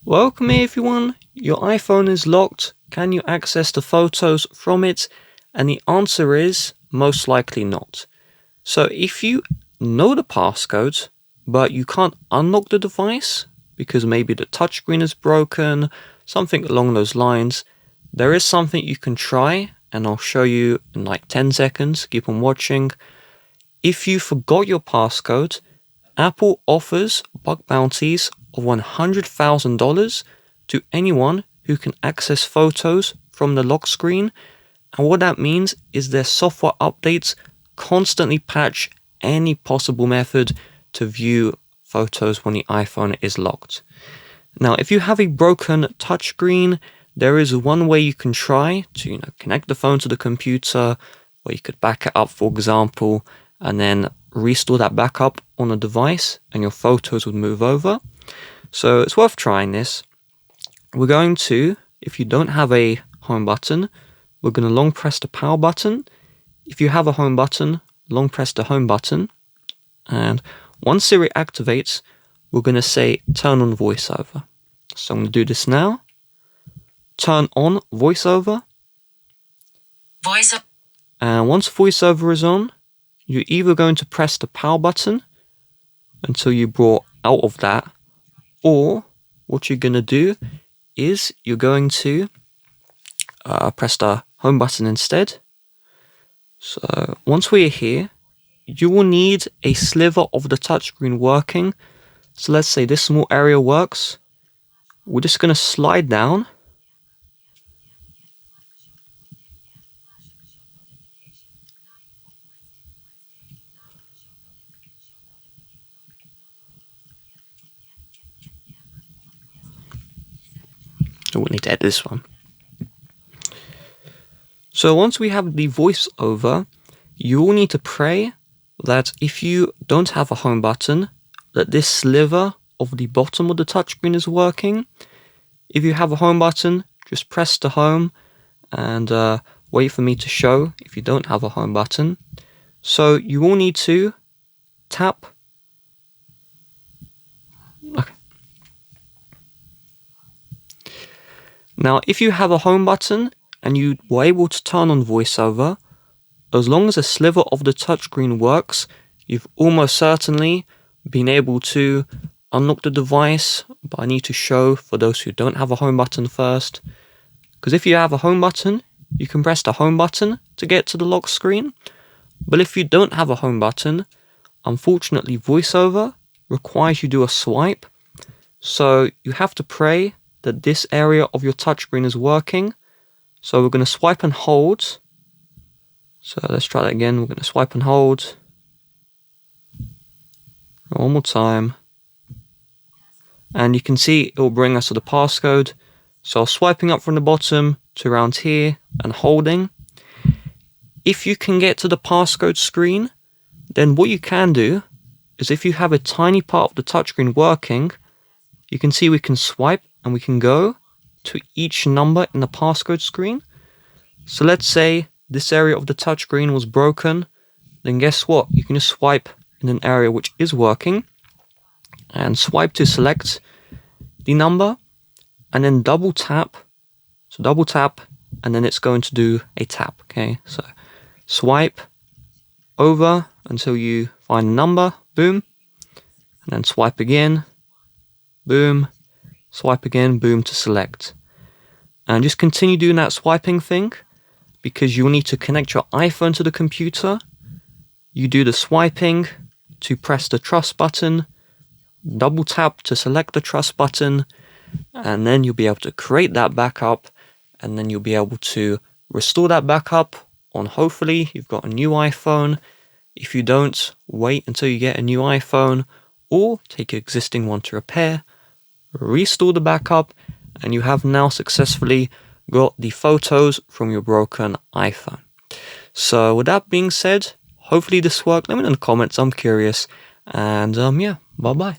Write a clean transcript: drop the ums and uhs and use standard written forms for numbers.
Welcome everyone, your iPhone is locked. Can you access the photos from it? And the answer is most likely not. So if you know the passcode, but you can't unlock the device because maybe the touchscreen is broken, something along those lines, there is something you can try, and I'll show you in like 10 seconds. Keep on watching. If you forgot your passcode, Apple offers bug bounties of $100,000 to anyone who can access photos from the lock screen. And what that means is their software updates constantly patch any possible method to view photos when the iPhone is locked. Now, if you have a broken touchscreen, there is one way you can try to connect the phone to the computer, or you could back it up, for example, and then restore that backup on the device and your photos would move over. So it's worth trying this. We're going to, if you don't have a home button, we're going to long press the power button. If you have a home button, long press the home button. And once Siri activates, we're going to say turn on voiceover. So I'm going to do this now. Turn on voiceover. And once voiceover is on, you're either going to press the power button until you're brought out of that, or what you're going to do is you're going to press the home button instead. So once we're here, you will need a sliver of the touchscreen working. So let's say this small area works. We're just going to slide down. So we'll need to edit this one. So once we have the voiceover, you will need to pray that if you don't have a home button, that this sliver of the bottom of the touchscreen is working. If you have a home button, just press the home and wait for me to show if you don't have a home button. So you will need to tap. Okay. Now, if you have a home button and you were able to turn on voiceover, as long as a sliver of the touchscreen works, you've almost certainly been able to unlock the device. But I need to show for those who don't have a home button first. Because if you have a home button, you can press the home button to get to the lock screen. But if you don't have a home button, unfortunately voiceover requires you do a swipe. So you have to pray that this area of your touchscreen is working. So we're going to swipe and hold. So let's try that again. We're going to swipe and hold. One more time. And you can see it will bring us to the passcode. So swiping up from the bottom to around here and holding. If you can get to the passcode screen, then what you can do is if you have a tiny part of the touchscreen working, you can see we can swipe and we can go to each number in the passcode screen. So let's say this area of the touchscreen was broken, then guess what? You can just swipe in an area which is working and swipe to select the number and then double tap. So double tap and then it's going to do a tap, okay? So swipe over until you find a number, boom, and then swipe again, boom, swipe again, boom to select. And just continue doing that swiping thing because you'll need to connect your iPhone to the computer. You do the swiping to press the trust button, double tap to select the trust button, and then you'll be able to create that backup, and then you'll be able to restore that backup on, hopefully, you've got a new iPhone. If you don't, wait until you get a new iPhone, or take your existing one to repair, restore the backup, and you have now successfully got the photos from your broken iPhone. So with that being said, hopefully this worked. Let me know in the comments, I'm curious. And yeah, bye bye.